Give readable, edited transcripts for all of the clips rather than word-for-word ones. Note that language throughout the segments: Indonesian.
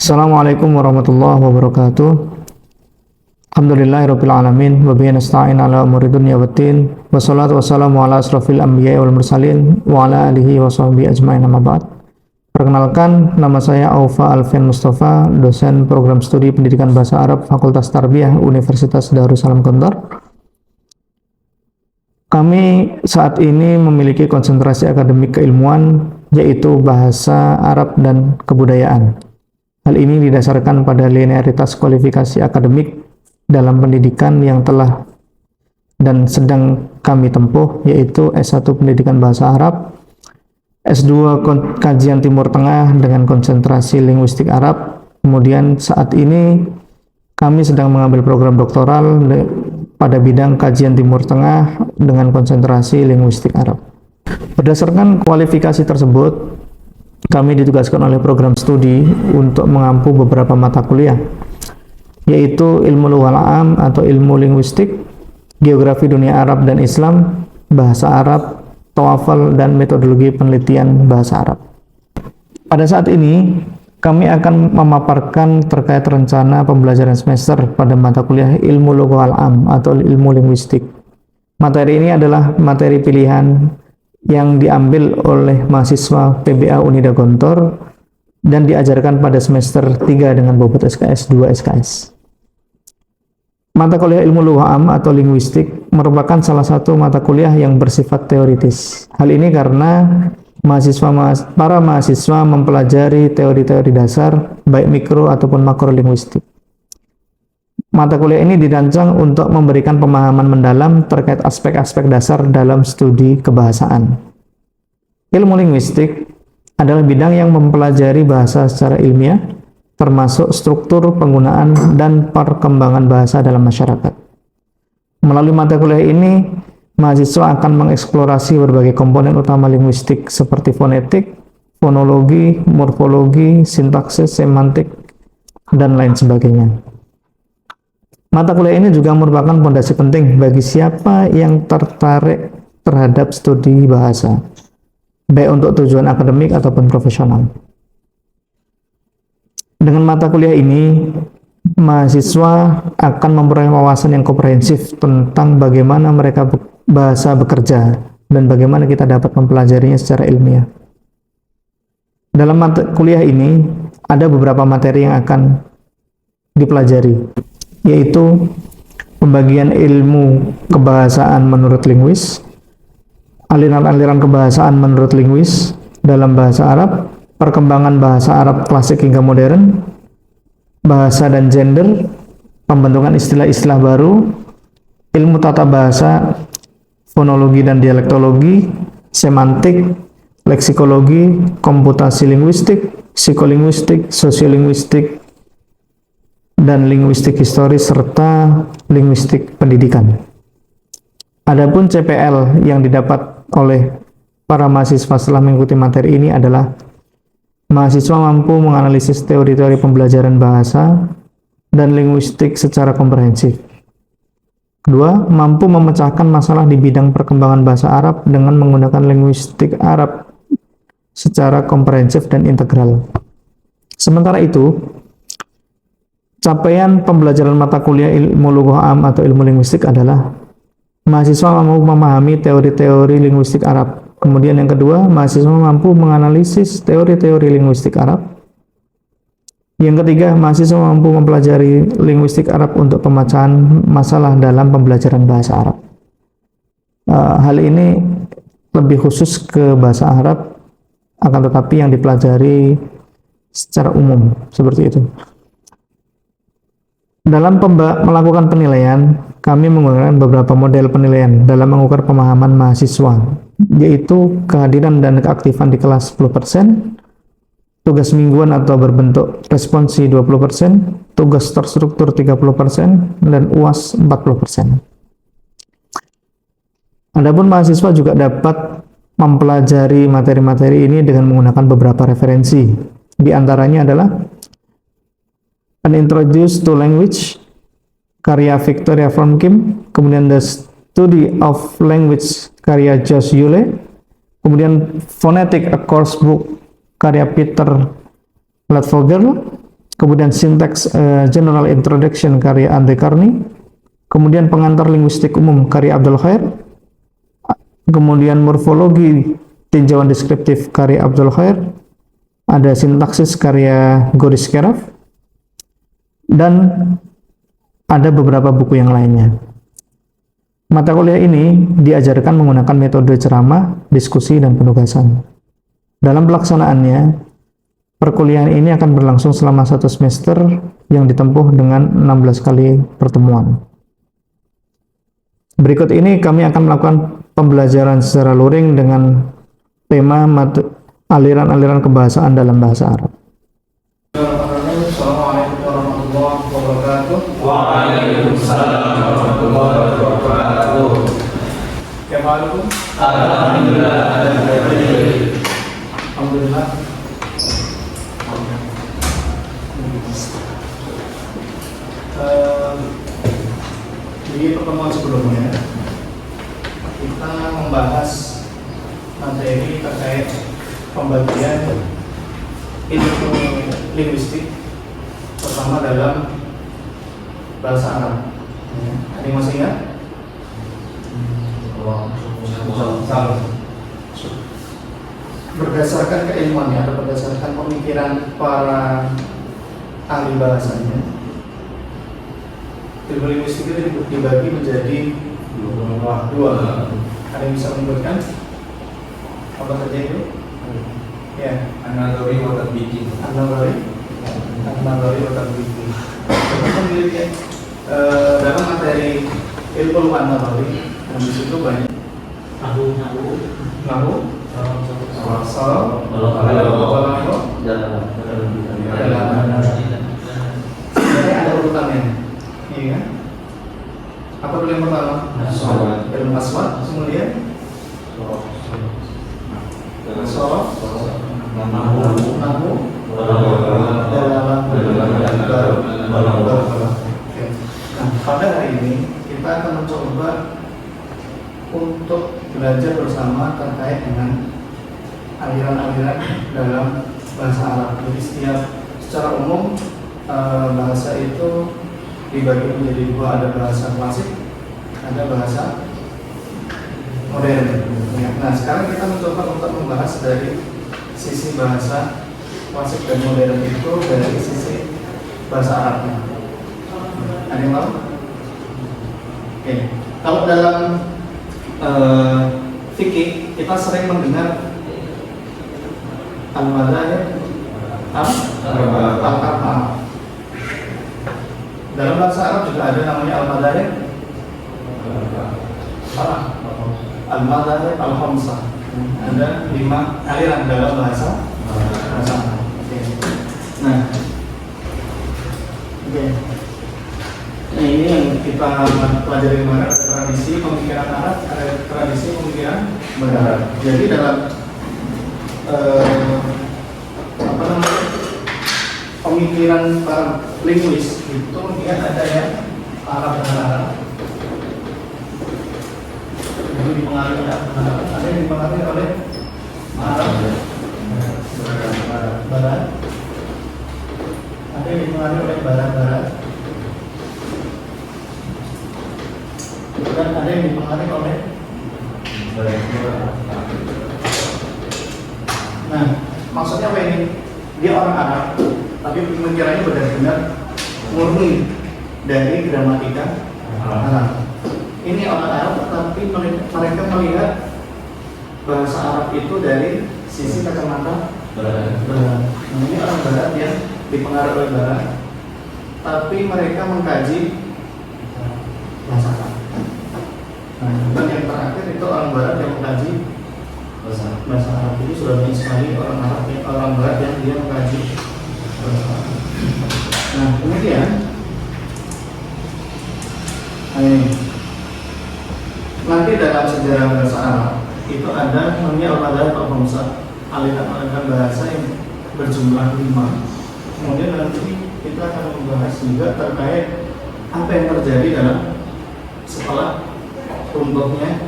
Assalamualaikum warahmatullahi wabarakatuh. Alhamdulillahirabbil alamin wa bihi nasta'in ala umuri dunya waddin. Wassalatu wassalamu ala asrofil anbiya'i wal mursalin wa ala alihi wa sahbihi ajmain, amma ba'd. Perkenalkan, nama saya Aufa Alfian Mustafa, dosen program studi pendidikan bahasa Arab Fakultas Tarbiyah Universitas Darussalam Gontor. Kami saat ini memiliki konsentrasi akademik keilmuan, yaitu bahasa Arab dan kebudayaan. Hal ini didasarkan pada linearitas kualifikasi akademik dalam pendidikan yang telah dan sedang kami tempuh, yaitu S1 Pendidikan Bahasa Arab, S2 Kajian Timur Tengah dengan konsentrasi linguistik Arab. Kemudian saat ini kami sedang mengambil program doktoral pada bidang kajian Timur Tengah dengan konsentrasi linguistik Arab. Berdasarkan kualifikasi tersebut, kami ditugaskan oleh program studi untuk mengampu beberapa mata kuliah, yaitu ilmu lughal am atau ilmu linguistik, geografi dunia Arab dan Islam, bahasa Arab, TOEFL, dan metodologi penelitian bahasa Arab. Pada saat ini, kami akan memaparkan terkait rencana pembelajaran semester pada mata kuliah ilmu lughal am atau ilmu linguistik. Materi ini adalah materi pilihan yang diambil oleh mahasiswa PBA Unida Gontor dan diajarkan pada semester 3 dengan bobot SKS 2 SKS. Mata kuliah ilmu lughah am atau linguistik merupakan salah satu mata kuliah yang bersifat teoritis. Hal ini karena para mahasiswa mempelajari teori-teori dasar baik mikro ataupun makro linguistik. Mata kuliah ini dirancang untuk memberikan pemahaman mendalam terkait aspek-aspek dasar dalam studi kebahasaan. Ilmu linguistik adalah bidang yang mempelajari bahasa secara ilmiah, termasuk struktur, penggunaan, dan perkembangan bahasa dalam masyarakat. Melalui mata kuliah ini, mahasiswa akan mengeksplorasi berbagai komponen utama linguistik seperti fonetik, fonologi, morfologi, sintaksis, semantik, dan lain sebagainya. Mata kuliah ini juga merupakan fondasi penting bagi siapa yang tertarik terhadap studi bahasa, baik untuk tujuan akademik ataupun profesional. Dengan mata kuliah ini, mahasiswa akan memperoleh wawasan yang komprehensif tentang bagaimana mereka bahasa bekerja dan bagaimana kita dapat mempelajarinya secara ilmiah. Dalam mata kuliah ini, ada beberapa materi yang akan dipelajari, yaitu pembagian ilmu kebahasaan menurut linguis, aliran-aliran kebahasaan menurut linguis dalam bahasa Arab, perkembangan bahasa Arab klasik hingga modern, bahasa dan gender, pembentukan istilah-istilah baru, ilmu tata bahasa, fonologi dan dialektologi, semantik, leksikologi, komputasi linguistik, psikolinguistik, sosiolinguistik, dan linguistik historis serta linguistik pendidikan. Adapun CPL yang didapat oleh para mahasiswa setelah mengikuti materi ini adalah mahasiswa mampu menganalisis teori-teori pembelajaran bahasa dan linguistik secara komprehensif. Kedua, mampu memecahkan masalah di bidang perkembangan bahasa Arab dengan menggunakan linguistik Arab secara komprehensif dan integral. Sementara itu, capaian pembelajaran mata kuliah ilmu lughah am atau ilmu linguistik adalah mahasiswa mampu memahami teori-teori linguistik Arab. Kemudian yang kedua, mahasiswa mampu menganalisis teori-teori linguistik Arab. Yang ketiga, mahasiswa mampu mempelajari linguistik Arab untuk pemecahan masalah dalam pembelajaran bahasa Arab. Hal ini lebih khusus ke bahasa Arab, akan tetapi yang dipelajari secara umum seperti itu. Dalam melakukan penilaian, kami menggunakan beberapa model penilaian dalam mengukur pemahaman mahasiswa, yaitu kehadiran dan keaktifan di kelas 10%, tugas mingguan atau berbentuk responsi 20%, tugas terstruktur 30%, dan UAS 40%. Adapun mahasiswa juga dapat mempelajari materi-materi ini dengan menggunakan beberapa referensi. Di antaranya adalah An Introduction to Language, karya Victoria Fromkin, kemudian The Study of Language, karya Josh Yule, kemudian Phonetic, A Course Book, karya Peter Ledvogel, kemudian Syntax General Introduction karya Andre Carney, kemudian Pengantar Linguistik Umum karya Abdul Khair, kemudian Morfologi Tinjauan Deskriptif karya Abdul Khair, ada Sintaksis karya Goris Keraf, dan ada beberapa buku yang lainnya. Mata kuliah ini diajarkan menggunakan metode ceramah, diskusi, dan penugasan. Dalam pelaksanaannya, perkuliahan ini akan berlangsung selama 1 semester yang ditempuh dengan 16 kali pertemuan. Berikut ini kami akan melakukan pembelajaran secara luring dengan tema aliran-aliran kebahasaan dalam bahasa Arab. Assalamualaikum warahmatullahi wabarakatuh. Waalaikumsalam warahmatullahi wabarakatuh. Kemalakum? Alhamdulillah. Alhamdulillah. Di pertemuan sebelumnya kita membahas materi terkait pembagian ilmu linguistik pertama dalam bahasa Arab. Ada yang masih ingat? Berdasarkan keilmuannya atau berdasarkan pemikiran para ahli bahasanya, ilmu linguistik itu dibagi menjadi dua. Ada yang bisa menyebutkan apa saja itu? Ya, An-Nadhari wa Tatbiqi. An-Nadhari wa Tatbiqi. Teman-teman lihat ya, dalam materi ilmu An-Nadhari, di situ banyak nahu, saraf, balagha, sebenarnya ada urutannya, iya kan? Apa dulu yang pertama? Ilmu aswad, kemudian saraf, nahu, Nah, pada hari ini kita akan mencoba untuk belajar bersama terkait dengan aliran-aliran dalam bahasa Arab. Jadi secara umum bahasa itu dibagi menjadi dua, ada bahasa klasik, ada bahasa modern. Nah, sekarang kita mencoba untuk membahas dari sisi bahasa klasik dan modern itu dari sisi bahasa Arabnya. Ada yang tahu? Oke. Kalau dalam fikih kita sering mendengar al-madhahib, al-arba'a. Dalam bahasa Arab juga ada namanya al-madhahib, al-madhahib al-khamsah. Ada 5 aliran dalam bahasa Arab. Nah, Nah, ini yang kita pelajari kemarin, ada tradisi pemikiran Arab, ada tradisi pemikiran Barat. Jadi dalam pemikiran para linguis itu dia ada yang Arab dan Arab. Jadi dipengaruhi oleh Arab, ada yang dipengaruhi oleh Arab, Barat, ada yang dipengaruhi oleh Barat, dan ada yang dipengaruhi oleh Nah, maksudnya apa ini? Dia orang Arab, tapi pemikirannya benar-benar murni dari gramatika Arab. Ini orang Arab, tapi mereka melihat bahasa Arab itu dari sisi kacamata Barat. Nah, ini orang Barat yang dipengaruhi oleh Barat, tapi mereka mengkaji bahasa Arab. Nah, dan yang terakhir itu orang Barat yang mengkaji bahasa Arab. Itu sudah banyak sekali orang Barat yang dia mengkaji bahasa Arab. Nah, kemudian ini nanti dalam sejarah bahasa Arab itu ada namanya al-madhahib al-khamsah, aliran-aliran bahasa yang berjumlah 5. Kemudian nanti kita akan membahas juga terkait apa yang terjadi dalam setelah runtuhnya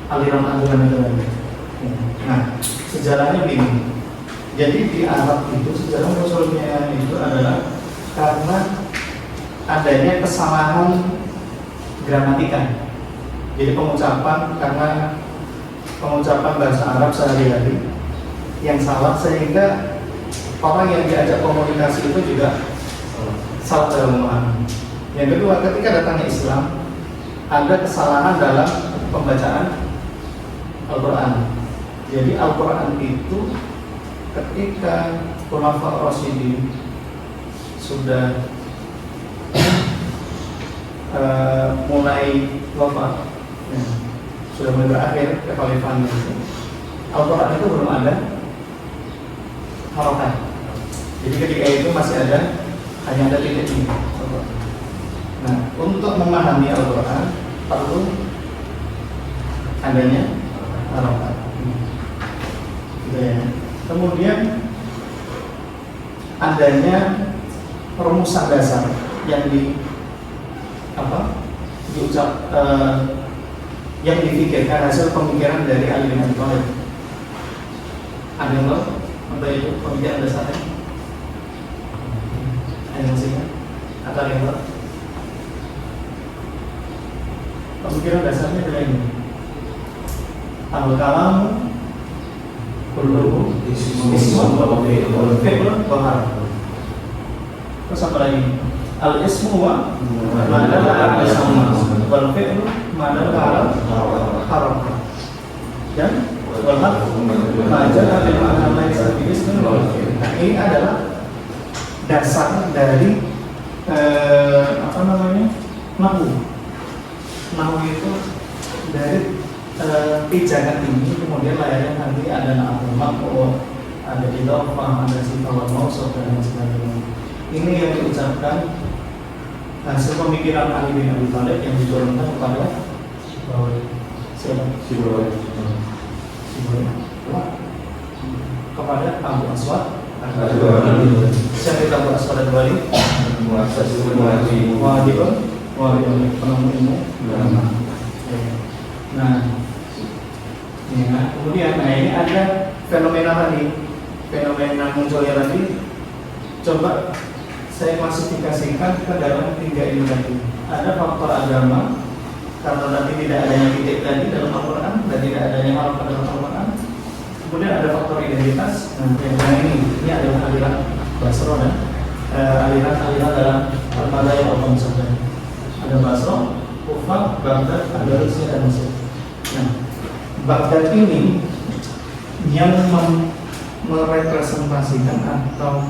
aliran-aliran itu. Nah, sejarahnya begini. Jadi di Arab itu sejarah munculnya itu adalah karena adanya kesalahan gramatika. Jadi pengucapan, karena pengucapan bahasa Arab sehari-hari yang salah, sehingga orang yang diajak komunikasi itu juga salah dalam memahami. Yang kedua, ketika datangnya Islam, ada kesalahan dalam pembacaan Al-Quran. Jadi Al-Quran itu ketika Khulafaur Rasyidin sudah mulai wafat, sudah mulai berakhir kekhalifahan itu, Al-Quran itu belum ada harokat. Jadi ketika itu masih ada, hanya ada titik ini. Nah, untuk memahami Al-Quran perlu adanya harokat. Gitu ya. Kemudian adanya perumusan dasar yang yang difikirkan hasil pemikiran dari Ali bin Abi Thalib. Ada yang tahu apa itu pemikiran dasarnya? Ada yang masih ingat? Atau ada yang tahu? Pemikiran dasarnya adalah ini. Al-kalamu kulluhu ismun wa fi'lun wa harf. Terus apa lagi? Al-ismu wa madalla ala ismu wal fi'lu madalla ala harakat. Dan wal harf majalla bil ma'na laysa bi ismin wal fi'l. Nah, ini adalah dasar dari nahwu. Nahwu itu dari pijakan ini, kemudian layarnya nanti ada na'atul maqbu, ada idhofah, ada sifat wal mausuf dan sebagainya. Ini yang diucapkan hasil pemikiran Ali bin Abi Thalib yang diturunkan kepada siapa? Kepada Abu Aswad. Siapa itu Abu Aswad Ad-Duali? Penemu ilmu. Nah, kemudian ini ada fenomena tadi, fenomena munculnya tadi. Coba saya klasifikasikan ke dalam 3 ini tadi. Ada faktor agama, karena nanti tidak adanya titik tadi dalam Al-Quran dan tidak adanya harokat dalam Al-Quran. Kemudian ada faktor identitas. Nah, yang ini adalah aliran Basro dan aliran dalam Al-Madaya al-Khamsah. Ada Basro, Kufah, Baghdad, Andalusia dan Mesir. Nah, Baghdad ini yang merepresentasikan atau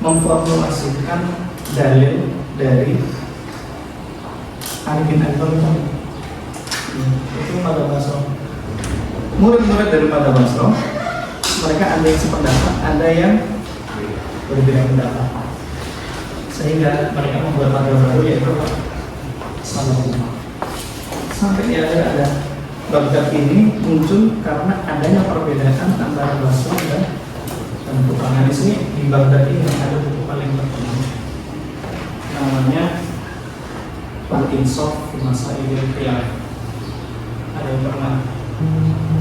memformulasikan dalil dari Ali bin Abi Thalib. Itu Madhab Basro. Murid-murid dari Madhab Basro, mereka ada yang sependapat, ada yang berbeda pendapat, sehingga mereka membuat madhab baru, yaitu Salafiyah. Sampai ada Baghdad ini muncul karena adanya perbedaan antara Basra dan Kufah. Nah, di sini di Baghdad ini ada buku paling terkenal, namanya Al-Insaf fi Masailil Khilaf. Ada yang pernah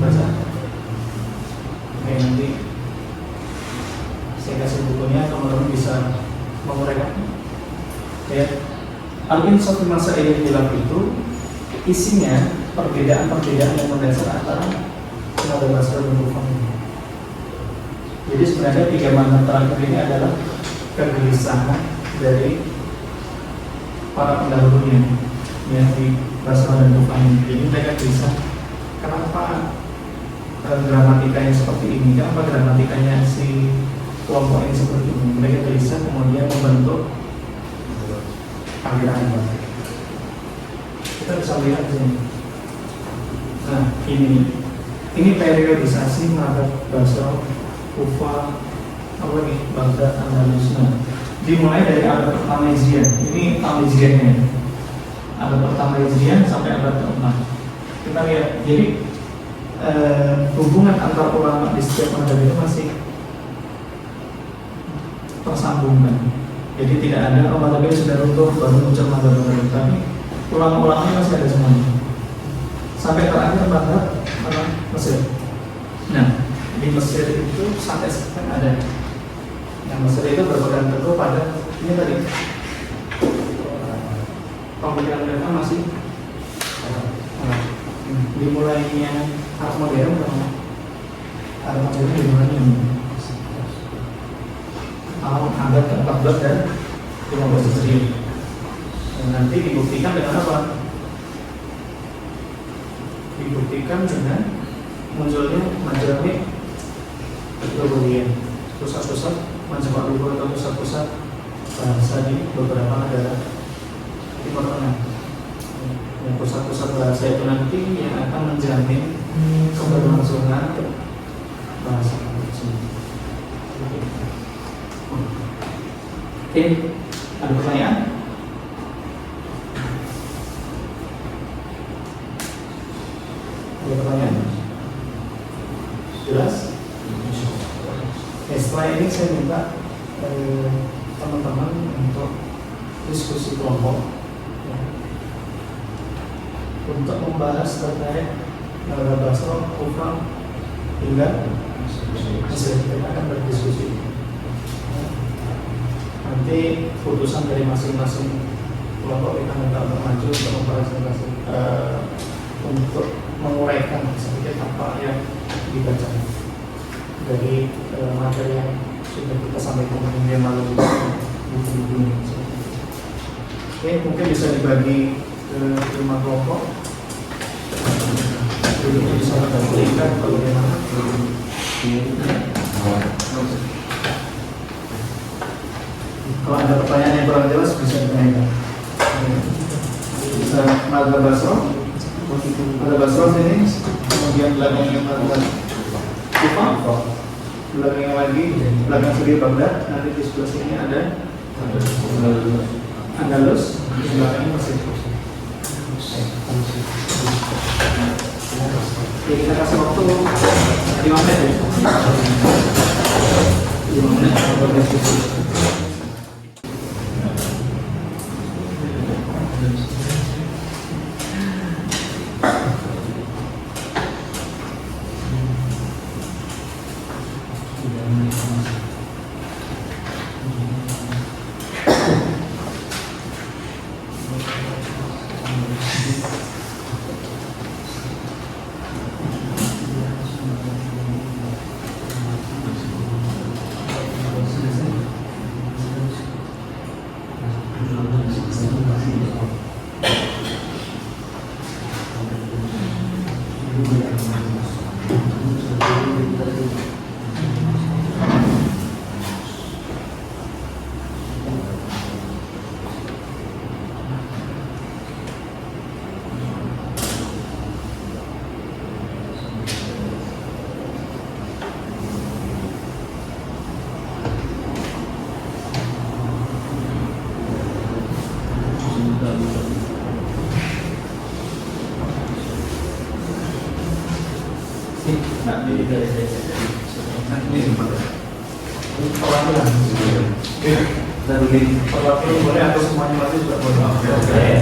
baca? Oke, nanti saya kasih bukunya, teman-teman bisa menguraikan. Ya, Al-Insaf fi Masailil Khilaf itu isinya perbedaan-perbedaan yang mendasar antara Madhab Basra dan Kufah. Jadi sebenarnya 3 madhab terakhir ini adalah kegelisahan dari para pendahulunya yang di Basra dan Kufah ini. Jadi mereka gelisah, kenapa gramatikanya seperti ini, kenapa gramatikanya si kelompok ini seperti ini. Mereka gelisah, kemudian membentuk aliran baru. Kita bisa lihat di sini. Nah, ini periodisasi madhab Basra, Kufah, Baghdad, Andalusia. Dimulai dari abad pertama Hijriah. Ini Hijriahnya. Abad pertama Hijriah sampai abad ke-6. Kita lihat. Jadi hubungan antar ulama di setiap madhab itu masih tersambungkan. Jadi tidak ada madhab yang sudah runtuh baru muncul madhab baru, tapi ulama-ulamanya masih ada semuanya. Sampai terakhir madhab Mesir. Nah, di Mesir itu sampai sekarang ada. Yang Mesir itu berpegang teguh pada ini tadi. Pemikiran mereka masih dimulainya Arab modern atau Arab modern dimulainya tahun abad ke-14 dan 15 Hijriah. Dan nanti dibuktikan dengan apa? Dibuktikan dengan munculnya majami Luguriyah, pusat-pusat majma' lughur atau pusat-pusat bahasa di beberapa negara Timur Tengah. Yang pusat-pusat bahasa itu nanti yang akan menjamin keberlangsungan bahasa tersebut. Oke, ada pertanyaan? Ada pertanyaan? Jelas? Setelah ini saya minta teman-teman untuk diskusi kelompok untuk membahas terkait Nara Basro, Kufang hingga Mesir. Kita akan berdiskusi. Nanti putusan dari masing-masing kelompok kita minta untuk maju untuk mempresentasi untuk menguraikan sedikit apa yang dibaca dari materi yang sudah kita sampaikan minggu lalu buku-buku ini. Oke, mungkin bisa dibagi ke 5 kelompok. Duduknya bisa kita berikan bagaimana. Kalau ada pertanyaan yang kurang jelas bisa ditanyakan. Bisa Mazhab Basro, Mazhab Basro sini, kemudian belakangnya Mazhab Kufah, belakangnya lagi, belakang sendiri Baghdad, nanti di sebelah sini ada Andalus, di belakangnya Mesir. Oke, kita kasih waktu 5 menit ya. 5 menit untuk diskusi. Perwakilan boleh atau semuanya masih juga boleh?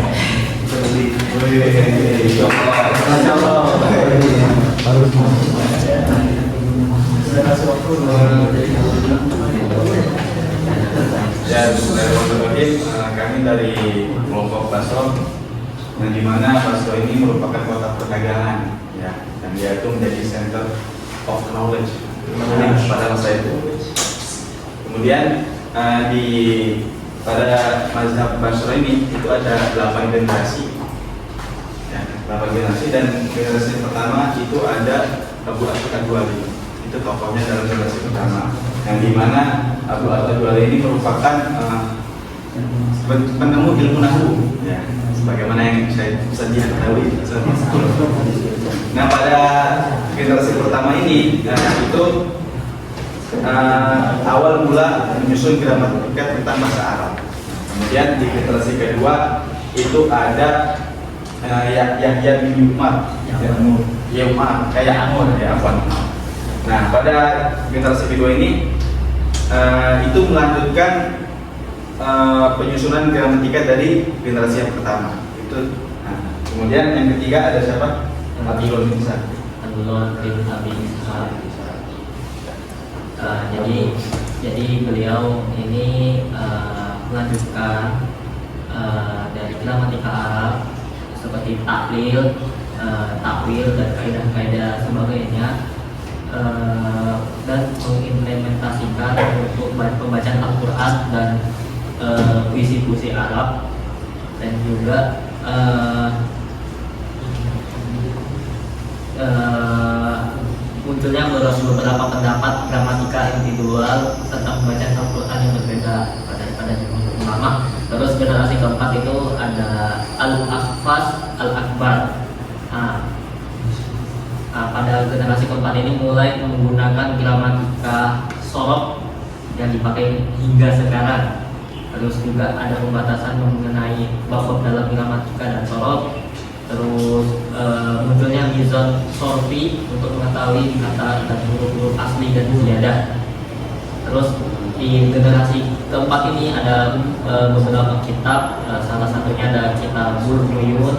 Kami dari kelompok Basro, yang dimana Basro ini merupakan kota perdagangan, ya, dan dia itu menjadi center of knowledge pada masa itu. Kemudian pada mazhab Basro ini itu ada 8 generasi, ya, 8 generasi, dan generasi pertama itu ada Abu Ad-Duali, itu tokohnya dalam generasi pertama, yang dimana Abu Ad-Duali ini merupakan penemu ilmu nahwu, ya, sebagaimana yang saya ketahui. Nah, pada generasi pertama ini, itu awal mula menyusun gramatika tentang bahasa Arab. Kemudian di generasi kedua itu ada Yahya bin Umar, Nah, pada generasi kedua ini itu melanjutkan penyusunan gramatika dari generasi yang pertama. Itu. Kemudian yang ketiga ada siapa? Abdullah bin Abi Ishaq. Jadi beliau ini melanjutkan dari gramatika Arab seperti taklil, takwil dan kaidah-kaidah sebagainya, dan mengimplementasikan untuk pembacaan Al-Quran dan puisi-puisi Arab, dan juga munculnya beberapa pendapat gramatika individual tentang pembacaan Al-Quran yang berbeda daripada ulama. Terus generasi keempat itu ada Al-Ahfaz Al-Akbar. Pada generasi keempat ini mulai menggunakan gramatika sorab yang dipakai hingga sekarang. Terus juga ada pembatasan mengenai bab dalam gramatika dan sorab. Terus munculnya mizan sorfi untuk mengetahui kata dan huruf-huruf asli dan ziyadah. Terus di generasi keempat ini ada beberapa kitab, salah satunya ada Kitabul Uyun,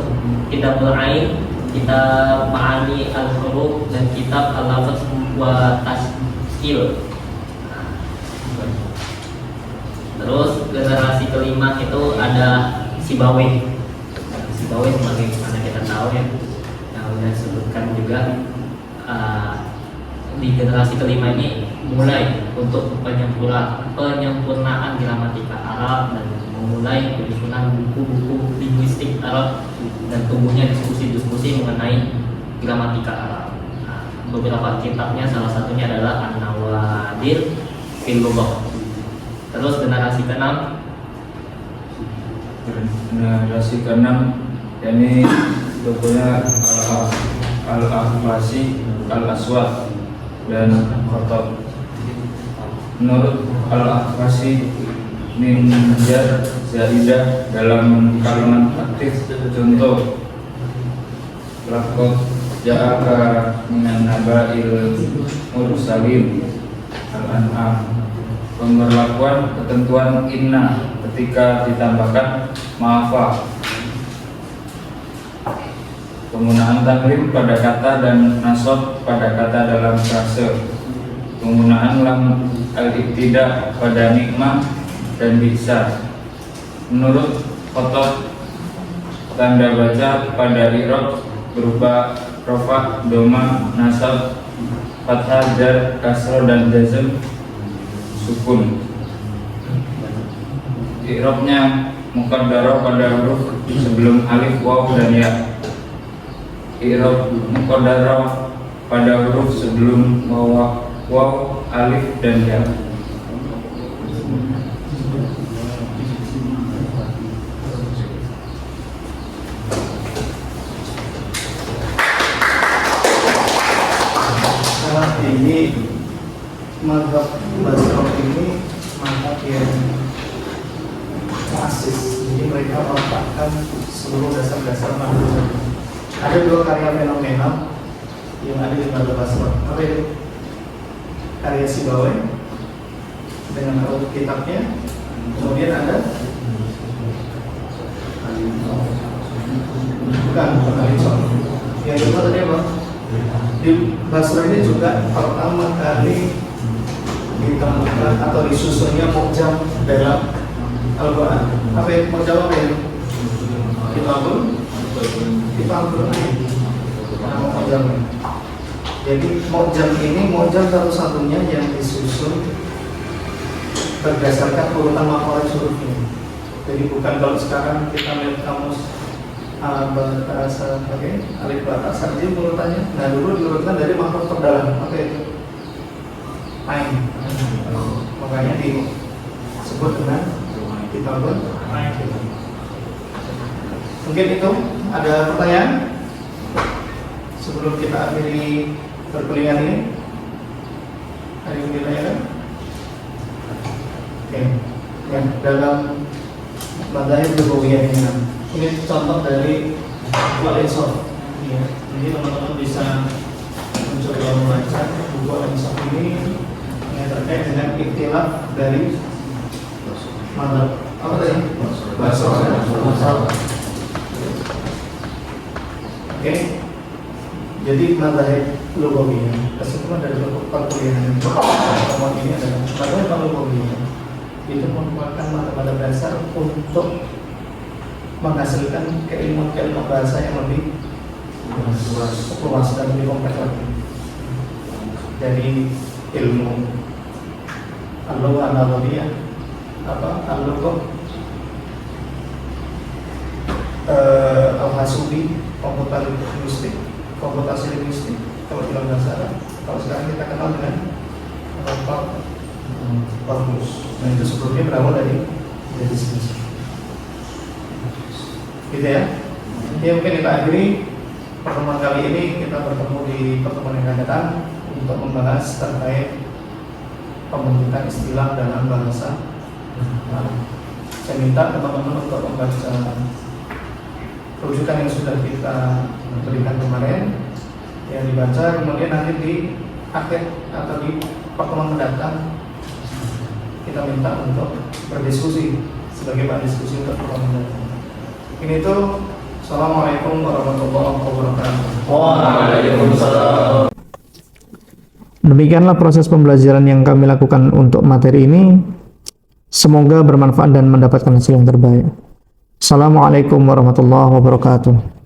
Kitabul Ain, Kitab Ma'ani Al-Huruf, dan Kitab Al-Lafaz wa Tashkil. Terus generasi kelima itu ada Sibawayh. Sibawayh sebagaimana kita tahu ya, yang sudah disebutkan juga, di generasi kelima ini mulai untuk penyempurnaan gramatika Arab dan memulai penyusunan buku-buku linguistik Arab dan tumbuhnya diskusi-diskusi mengenai gramatika Arab. Beberapa kitabnya salah satunya adalah An-Nawadir fil Lughah. Terus generasi keenam, yakni bukunya Al-Ahfasi Al-Aswad dan Khotob. Menurut Al-Ahfasi, minjar zaidah dalam kalimat aktif. Contoh, laqad ja'aka minan naba'il mursalin Al-An'am. Pemberlakuan ketentuan inna ketika ditambahkan ma'afa. Penggunaan taklim pada kata dan nasab pada kata dalam frase. Penggunaan lam al-ibtida pada nikmah dan bisa. Menurut Khotob, tanda baca pada i'rab berupa rafa, doma, nasab, fathah, jar, kasroh, dan jazm, sukun. I'rabnya muqaddarah pada huruf sebelum alif, waw, dan ya. I'rab muqaddarah pada huruf sebelum waw, alif, dan ya. Ini mazhab Basrah ini mazhab yang klasis, jadi mereka meletakkan seluruh dasar-dasar mazhab. Ada dua karya fenomenal yang ada di mazhab Basrah. Apa itu? Karya Sibawayh dengan kitabnya, kemudian ada bukan Al-Insaf. Yang kedua tadi apa? Di Basrah ini juga pertama kali ditemukan atau disusunnya mu'jam dalam Al-Quran. Apa yang mu'jam apa ya? Kitabul Quran. Nama mu'jam. Jadi mu'jam ini mu'jam satu-satunya yang disusun berdasarkan urutan makhraj hurufnya. Jadi bukan kalau sekarang kita lihat kamus bahasa alif batas saja urutannya. Nah dulu diurutkan dari makhraj terdalam. Apa itu? Ain. Makanya disebut dengan Kitabul Ain. Mungkin itu ada pertanyaan sebelum kita akhiri perkuliahan ini. Ada yang ditanyakan? Oke. Ya, dalam Madzhab Lughawiyah ini contoh dari Al-Insaf. Ya, jadi teman-teman bisa mencoba membaca buku Al-Insaf ini yang terkait dengan ikhtilaf dari madzhab apa tadi? Basrah. Oke. Jadi mazhab lugawiyah, kesimpulan dari perkuliahan pertemuan ini adalah mazhab lugawiyah itu merupakan mata-mata dasar untuk menghasilkan keilmuan bahasa yang lebih luas dan lebih kompleks lagi. Dari ilmu al-lughah an-nabawiyyah, al-lughah al-hasubi, komputasi linguistik kalau dalam bahasa Arab. Kalau sekarang kita kenal dengan korpus. Nah itu sebelumnya berawal dari sini. Gitu ya. Jadi mungkin kita akhiri pertemuan kali ini. Kita bertemu di pertemuan yang akan datang untuk membahas terkait pembentukan istilah dalam bahasa. Saya minta teman-teman untuk membaca rujukan yang sudah kita berikan kemarin, yang dibaca, kemudian nanti di akhir atau di pertemuan mendatang kita minta untuk berdiskusi sebagai bahan diskusi untuk pertemuan mendatang. Ini itu. Assalamualaikum warahmatullahi wabarakatuh. Waalaikumsalam. Demikianlah proses pembelajaran yang kami lakukan untuk materi ini. Semoga bermanfaat dan mendapatkan hasil yang terbaik. Assalamualaikum warahmatullahi wabarakatuh.